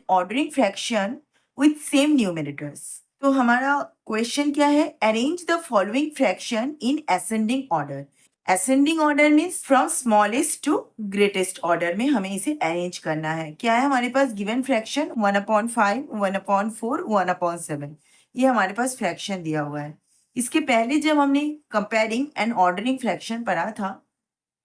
ordering fraction with same numerators. तो हमारा question क्या है? Arrange the following fraction in ascending order. Ascending order means from smallest to greatest order में हमें इसे अरेंज करना है. क्या है हमारे पास? Given fraction 1/5, 1/4, 1/7. ये हमारे पास फ्रैक्शन दिया हुआ है. इसके पहले जब हमने कंपेयरिंग एंड ऑर्डरिंग फ्रैक्शन पढ़ा था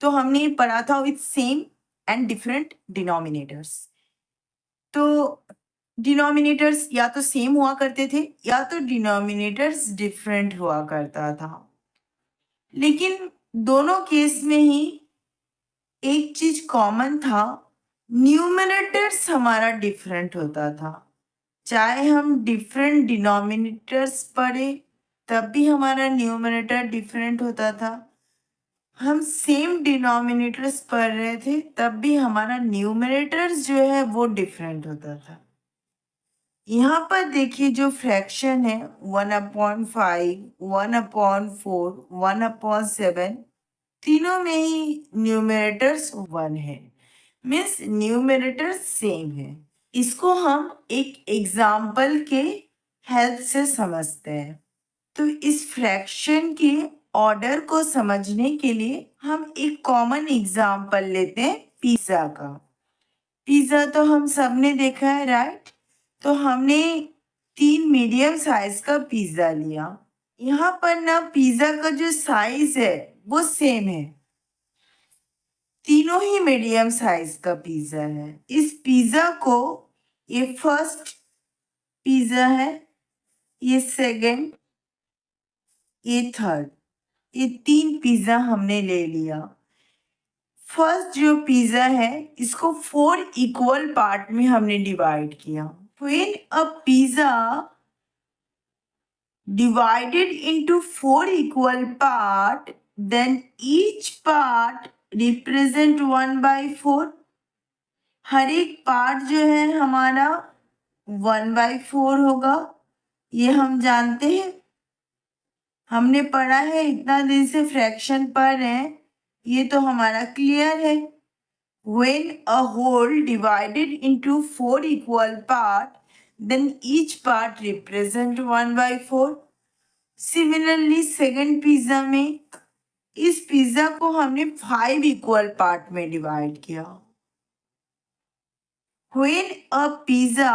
तो हमने पढ़ा था with same and different denominators. तो डिनोमिनेटर्स या तो सेम हुआ करते थे या तो डिनोमिनेटर्स डिफरेंट हुआ करता था. लेकिन दोनों केस में ही एक चीज कॉमन था, न्यूमरेटर्स हमारा डिफरेंट होता था. चाहे हम डिफरेंट डिनोमिनेटर्स पढ़े तब भी हमारा न्यूमरेटर डिफरेंट होता था. हम सेम डिनोमिनेटर्स पढ़ रहे थे तब भी हमारा न्यूमरेटर्स जो है वो डिफरेंट होता था. यहाँ पर देखिए जो फ्रैक्शन है 1/5, 1/4, 1/7, तीनों में ही न्यूमरेटर्स 1 है. मीन्स न्यूमरेटर सेम है. इसको हम एक एग्जाम्पल के हेल्प से समझते हैं. तो इस फ्रैक्शन के ऑर्डर को समझने के लिए हम एक कॉमन एग्जाम्पल लेते हैं पिज्जा का. पिज्जा तो हम सबने देखा है, राइट? तो हमने 3 मीडियम साइज का पिज्जा लिया. यहाँ पर ना पिज्जा का जो साइज है वो सेम है. तीनों ही मीडियम साइज का पिज्जा है. इस पिज्जा को, ये फर्स्ट पिज्जा है, ये सेकंड, ये थर्ड, ये 3 पिज्जा हमने ले लिया. फर्स्ट जो पिज्जा है इसको 4 इक्वल पार्ट में हमने डिवाइड किया. When a pizza divided into 4 equal part, then each part represent 1/4. हर एक पार्ट जो है हमारा 1/4 होगा. ये हम जानते हैं, हमने पढ़ा है, इतना दिन से फ्रैक्शन पढ़ रहे हैं, ये तो हमारा क्लियर है. When a whole divided into 4 equal part, then each part represent 1/4. Similarly, second pizza में इस पिज्जा को हमने 5 इक्वल पार्ट में डिवाइड किया. When a pizza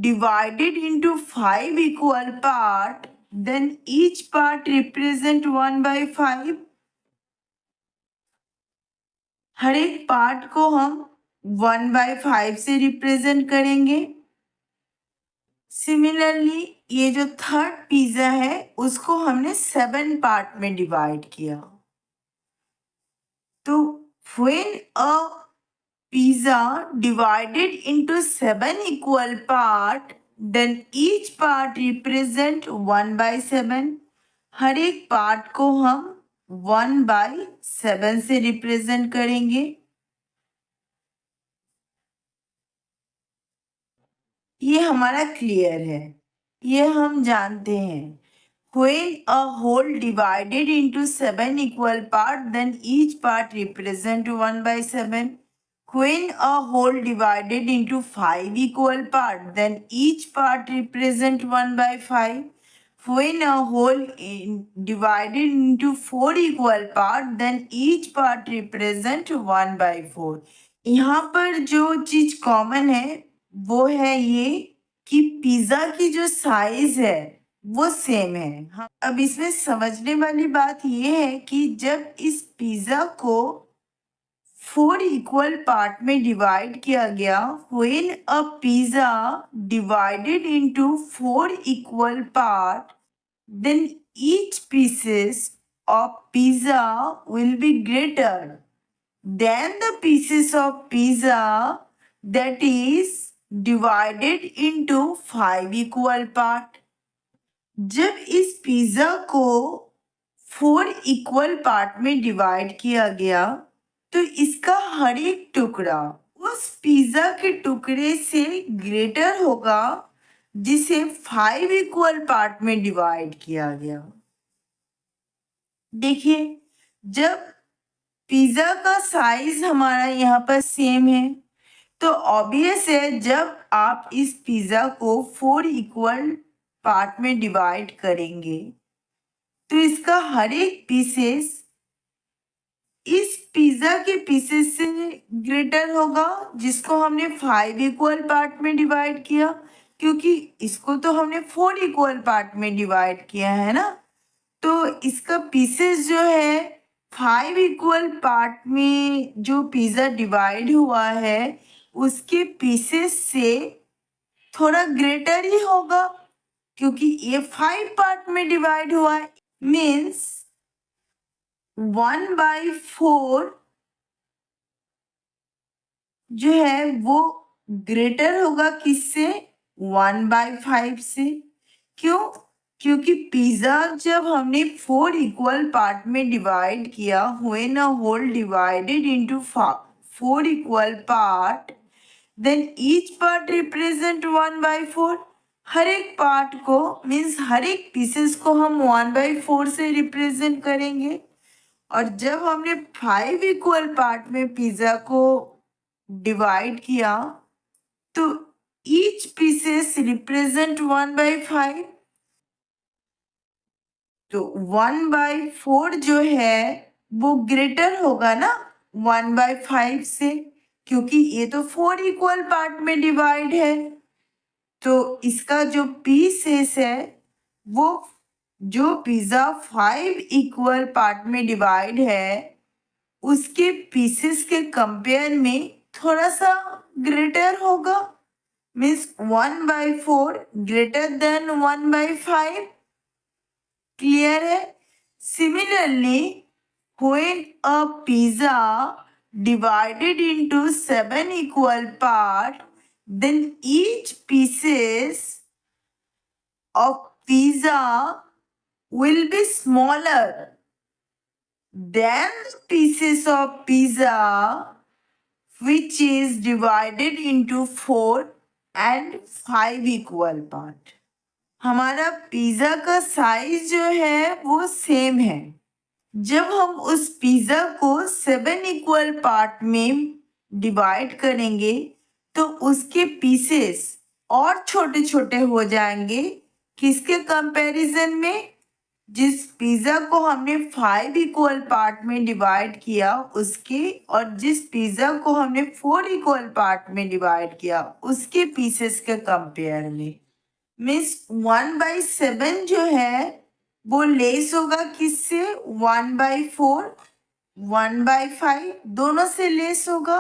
divided into 5 equal part, then each part represent 1/5. हर एक पार्ट को हम 1/5 से रिप्रेजेंट करेंगे. सिमिलरली ये जो थर्ड पिज्जा है उसको हमने 7 पार्ट में डिवाइड किया. तो when a pizza divided into 7 equal part, then each part represent 1/7. हर एक पार्ट को हम 1/7 से रिप्रेजेंट करेंगे. ये हमारा क्लियर है, ये हम जानते हैं. When a whole divided into 7 equal part, then each part represent 1/7. When a whole divided into 5 equal part, then each part represent 1/5. When a whole divided into 4 equal part, then each part represent 1/4. यहाँ पर जो चीज common है वो है ये कि pizza की जो साइज है वो सेम है. हाँ, अब इसमें समझने वाली बात ये है कि जब इस पिज्जा को 4 इक्वल पार्ट में डिवाइड किया गया, when a pizza divided into 4 equal part, then each pieces of pizza will be greater than the pieces of pizza that is divided into 5 equal part. जब इस पिज्जा को 4 equal part में divide किया गया तो इसका हर एक टुकड़ा उस पिज्जा के टुकड़े से ग्रेटर होगा जिसे 5 इक्वल पार्ट में डिवाइड किया गया. देखिए, जब पिज्जा का साइज हमारा यहाँ पर सेम है तो ऑब्वियस है जब आप इस पिज्जा को 4 इक्वल पार्ट में डिवाइड करेंगे तो इसका हर एक पीसेस इस पिज्जा के पीसेस से ग्रेटर होगा जिसको हमने 5 इक्वल पार्ट में डिवाइड किया, क्योंकि इसको तो हमने 4 इक्वल पार्ट में डिवाइड किया है ना। तो इसका पीसेस जो है 5 इक्वल पार्ट में जो पिज्जा डिवाइड हुआ है उसके पीसेस से थोड़ा ग्रेटर ही होगा, क्योंकि ये 5 पार्ट में डिवाइड हुआ है। मीन्स 1/4 जो है वो ग्रेटर होगा किससे? 1/5 से। क्यों? क्योंकि पिज्जा जब हमने 4 इक्वल पार्ट में डिवाइड किया, when a whole divided into 4 equal part, then each part represent 1/4। हर एक पार्ट को मीन्स हर एक पीसेस को हम 1/4 से रिप्रेजेंट करेंगे। और जब हमने 5 इक्वल पार्ट में पिज्जा को डिवाइड किया तो ईच पीसेस रिप्रेजेंट 1/5। तो 1/4 जो है वो ग्रेटर होगा ना 1/5 से, क्योंकि ये तो 4 इक्वल पार्ट में डिवाइड है। तो इसका जो पीसेस है वो जो पिज्जा 5 इक्वल पार्ट में डिवाइड है उसके पीसेस के कंपेयर में थोड़ा सा ग्रेटर होगा। Means 1/4 greater than 1/5। क्लियर है? Similarly when a pizza divided into 7 equal part, then each pieces of pizza will be smaller than the pieces of pizza which is divided into 4 and 5 equal part. हमारा pizza का size जो है वो same है। जब हम उस pizza को 7 इक्वल पार्ट में डिवाइड करेंगे तो उसके पीसेस और छोटे छोटे हो जाएंगे। किसके कंपैरिजन में? जिस पिज्जा को हमने 5 इक्वल पार्ट में डिवाइड किया उसके, और जिस पिज्जा को हमने 4 इक्वल पार्ट में डिवाइड किया उसके पीसेस के कंपेयर में। मीन्स 1/7 जो है वो लेस होगा किससे? 1/4, 1/5 दोनों से लेस होगा,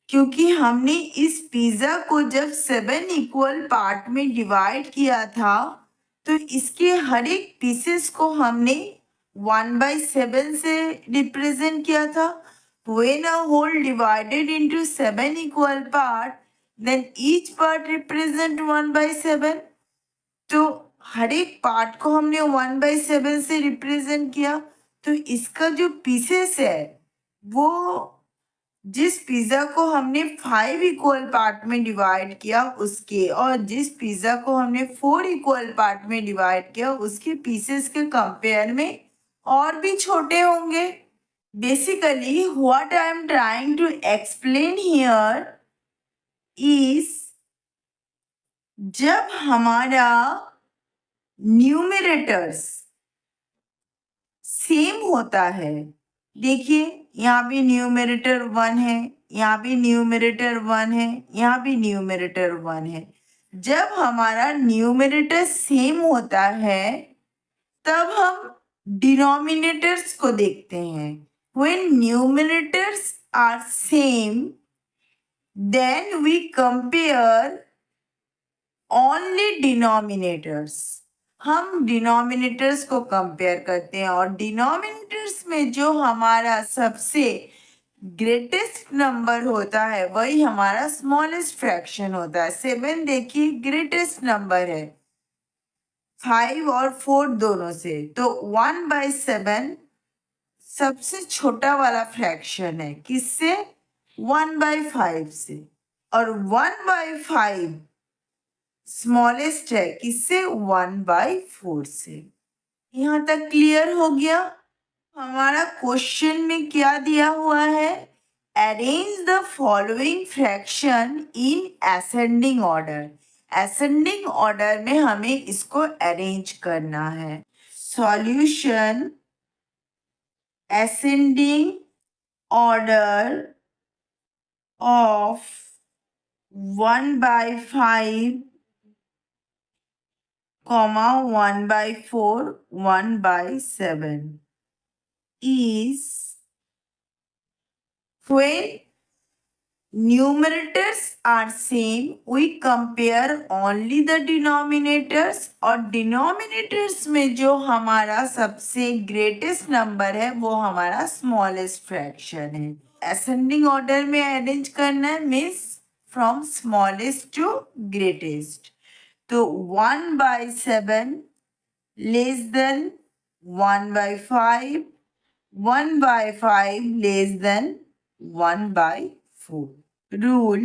क्योंकि हमने इस पिज्जा को जब 7 इक्वल पार्ट में डिवाइड किया था तो इसके हर एक पीसेस को हमने 1/7 से रिप्रेजेंट किया था। When a whole divided into 7 equal part, then each part represent 1/7। तो हर एक पार्ट को हमने 1/7 से रिप्रेजेंट किया। तो इसका जो पीसेस है वो जिस पिज्जा को हमने 5 इक्वल पार्ट में डिवाइड किया उसके, और जिस पिज्जा को हमने 4 इक्वल पार्ट में डिवाइड किया उसके पीसेस के कंपेयर में और भी छोटे होंगे। Basically what I am trying to explain here is जब हमारा न्यूमरेटर्स सेम होता है, देखिए यहाँ भी न्यूमरेटर 1 है, यहाँ भी न्यूमरेटर 1 है, यहाँ भी न्यूमरेटर 1 है। जब हमारा न्यूमरेटर सेम होता है तब हम डिनोमिनेटर्स को देखते हैं। When numerators are same, then we compare only denominators। हम डिनोमिनेटर्स को कंपेयर करते हैं और डिनोमिनेटर्स में जो हमारा सबसे ग्रेटेस्ट नंबर होता है वही हमारा स्मॉलेस्ट फ्रैक्शन होता है। 7 देखिए ग्रेटेस्ट नंबर है 5 और 4 दोनों से, तो 1/7 सबसे छोटा वाला फ्रैक्शन है किससे? 1/5 से। और 1/5 स्मॉलेस्ट है किससे? 1/4 से। यहाँ तक क्लियर हो गया? हमारा क्वेश्चन में क्या दिया हुआ है arrange the following fraction in ascending order. Ascending order में हमें इसको अरेंज करना है। Solution ascending order of 1/5, 1/4, 1/7 is when numerators are same, we compare only the denominators, और डिनोमिनेटर्स में जो हमारा सबसे ग्रेटेस्ट नंबर है वो हमारा स्मॉलेस्ट फ्रैक्शन है। असेंडिंग ऑर्डर में अरेंज करना है, means from smallest to greatest. तो 1/7 less than 1/5, 1/5 less than 1/4। Rule,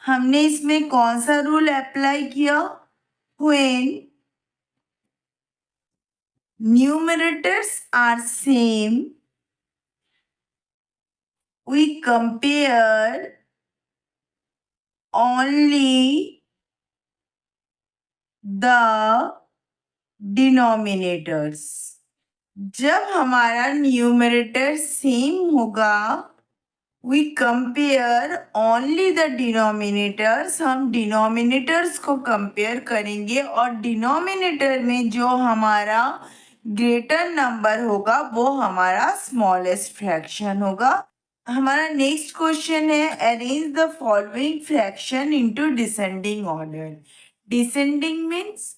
हमने इसमें कौन सा रूल अप्लाई किया? When numerators are same, we compare only the denominators. जब हमारा न्यूमरेटर सेम होगा, we compare only the denominators, हम डिनोमिनेटर्स को कंपेयर करेंगे और डिनोमिनेटर में जो हमारा ग्रेटर नंबर होगा वो हमारा स्मॉलेस्ट फ्रैक्शन होगा। हमारा नेक्स्ट क्वेश्चन है, arrange the following fraction into descending order. Descending means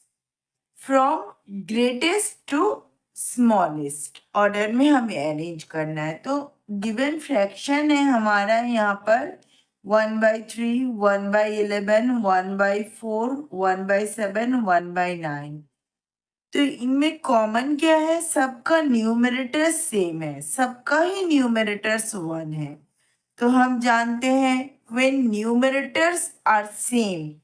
from greatest to smallest order में हमें अरेंज करना है। तो गिवन फ्रैक्शन है हमारा यहाँ पर 1/3, 1/11, 1/4, 1/7, 1/9। तो इनमें कॉमन क्या है? सबका न्यूमरेटर सेम है, सबका ही न्यूमरेटर्स 1 है। तो हम जानते हैं when numerators are same,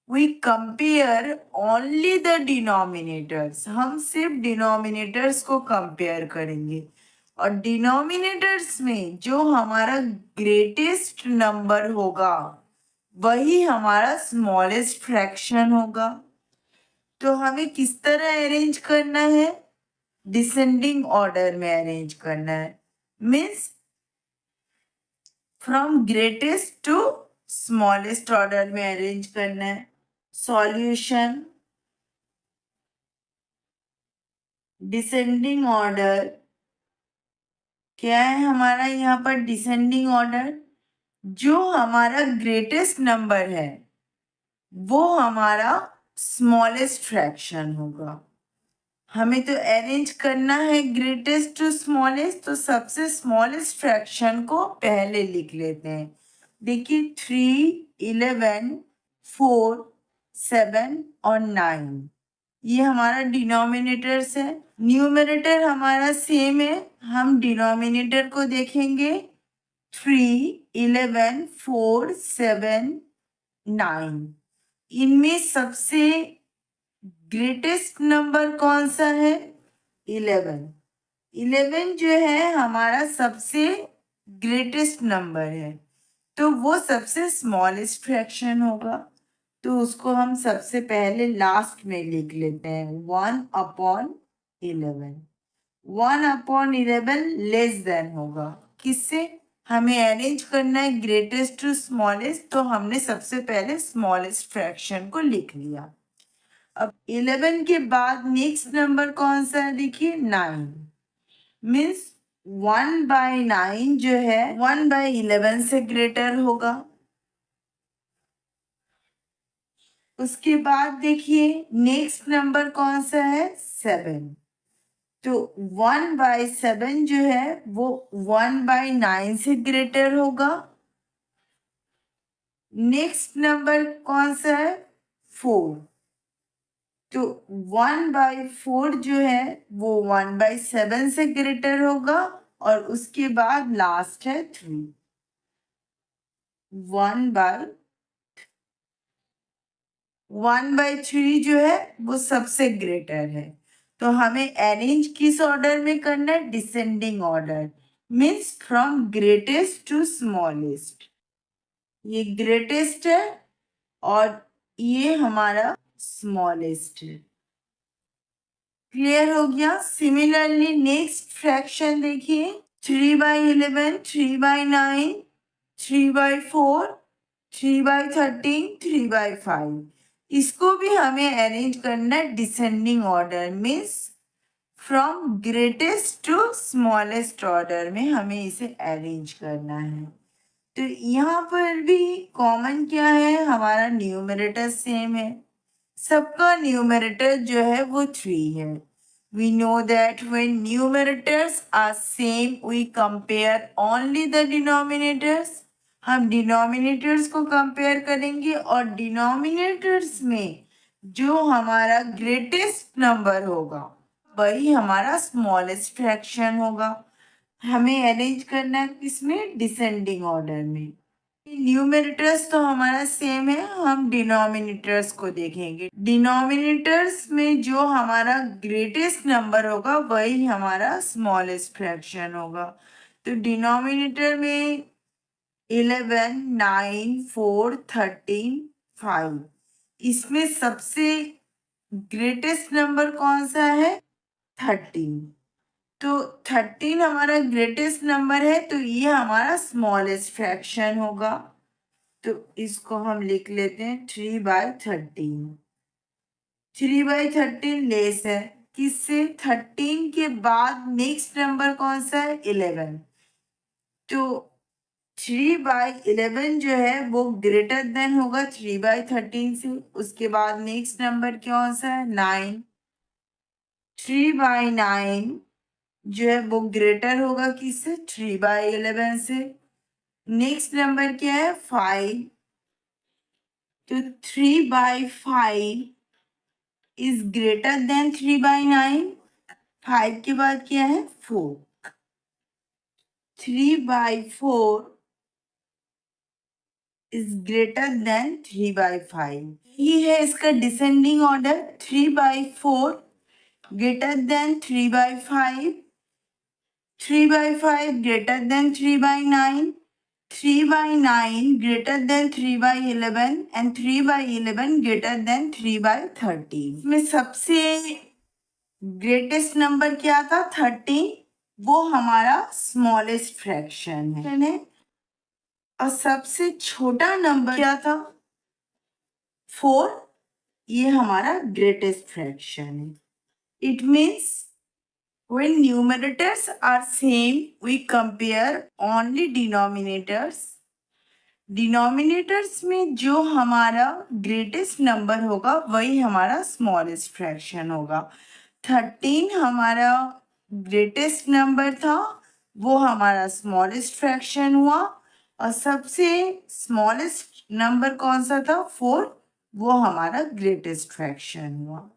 we compare only the denominators, हम सिर्फ डिनोमिनेटर्स को कंपेयर करेंगे और डिनोमिनेटर्स में जो हमारा ग्रेटेस्ट नंबर होगा वही हमारा स्मॉलेस्ट फ्रैक्शन होगा। तो हमें किस तरह अरेंज करना है? डिसेंडिंग ऑर्डर में अरेंज करना है, means from greatest to smallest order में अरेंज करना है। सॉल्यूशन डिसेंडिंग ऑर्डर क्या है हमारा यहाँ पर? डिसेंडिंग ऑर्डर, जो हमारा ग्रेटेस्ट नंबर है वो हमारा स्मॉलेस्ट फ्रैक्शन होगा। हमें तो अरेंज करना है ग्रेटेस्ट टू स्मॉलेस्ट, तो सबसे स्मॉलेस्ट फ्रैक्शन को पहले लिख लेते हैं। देखिए 3, 11, 4, 7 और 9 ये हमारा डिनोमिनेटर्स है। न्यूमरेटर हमारा सेम है, हम डिनोमिनेटर को देखेंगे 3, 11, 4, 7, 9। इनमें सबसे ग्रेटेस्ट नंबर कौन सा है? 11। 11 जो है हमारा सबसे ग्रेटेस्ट नंबर है, तो वो सबसे स्मॉलेस्ट फ्रैक्शन होगा। तो उसको हम सबसे पहले लास्ट में लिख लेते हैं 1/11। 1/11 लेस देन होगा किससे? हमें अरेंज करना है ग्रेटेस्ट टू स्मॉलेस्ट, तो हमने सबसे पहले स्मॉलेस्ट फ्रैक्शन को लिख लिया। अब 11 के बाद नेक्स्ट नंबर कौन सा है? देखिए 9, मीन्स 1/9 जो है 1/11 से ग्रेटर होगा। उसके बाद देखिए नेक्स्ट नंबर कौन सा है? 7। तो 1/7 जो है वो 1/9 से ग्रेटर होगा। नेक्स्ट नंबर कौन सा है? 4। तो 1/4 जो है वो 1/7 से ग्रेटर होगा और उसके बाद लास्ट है 3। 1/3 जो है वो सबसे ग्रेटर है। तो हमें अरेंज किस ऑर्डर में करना है? Descending order. Means from greatest to smallest. ये ग्रेटेस्ट है और ये हमारा स्मॉलेस्ट है। क्लियर हो गया। सिमिलरली नेक्स्ट फ्रैक्शन देखिए, 3/11, 3/9, 3/4, 3/13, 3/5। इसको भी हमें अरेंज करना है descending order, means from greatest to smallest order में हमें इसे अरेंज करना है। तो यहाँ पर भी कॉमन क्या है, हमारा न्यूमरेटर सेम है, सबका न्यूमरेटर जो है वो 3 है। We know that when numerators are same, we compare only the denominators. हम डिनोमिनेटर्स को कंपेयर करेंगे और डिनोमिनेटर्स में जो हमारा ग्रेटेस्ट नंबर होगा वही हमारा स्मॉलेस्ट फ्रैक्शन होगा। हमें अरेंज करना है किसमें, डिसेंडिंग ऑर्डर में। न्यूमरेटर्स तो हमारा सेम है, हम डिनोमिनेटर्स को देखेंगे। डिनोमिनेटर्स में जो हमारा ग्रेटेस्ट नंबर होगा वही हमारा स्मॉलेस्ट फ्रैक्शन होगा। तो डिनोमिनेटर में 11, 9, 4, 13, 5, इसमें सबसे ग्रेटेस्ट नंबर कौन सा है, 13। तो 13 हमारा ग्रेटेस्ट नंबर है, तो ये हमारा स्मॉलेस्ट फ्रैक्शन होगा। तो इसको हम लिख लेते हैं 3/13। 3/13 लेस है किससे, 13 के बाद नेक्स्ट नंबर कौन सा है, 11। तो 3/11 जो है वो ग्रेटर देन होगा 3/13 से। उसके बाद नेक्स्ट नंबर कौन सा है, 9। 3/9 जो है वो ग्रेटर होगा किससे, 3/11 से। नेक्स्ट नंबर क्या है, 5। तो 3/5 इज ग्रेटर देन 3/9। 5 के बाद क्या है, 4। 3/4 इज ग्रेटर देन 3/5। ये है इसका descending order, 3/4 greater than 3/5, 3/5 greater than 3/9, 3/9 greater than 3/11 and 3/11 greater than 3/13। इसमें सबसे ग्रेटेस्ट नंबर क्या था, 13, वो हमारा स्मॉलेस्ट फ्रैक्शन है। और सबसे छोटा नंबर क्या था, 4, ये हमारा ग्रेटेस्ट फ्रैक्शन है। It means when numerators are same, we compare only denominators. Denominators में जो हमारा ग्रेटेस्ट नंबर होगा वही हमारा स्मॉलेस्ट फ्रैक्शन होगा। 13 हमारा ग्रेटेस्ट नंबर था, वो हमारा स्मॉलेस्ट फ्रैक्शन हुआ। और सबसे स्मॉलेस्ट नंबर कौन सा था, 4, वो हमारा ग्रेटेस्ट फ्रैक्शन हुआ।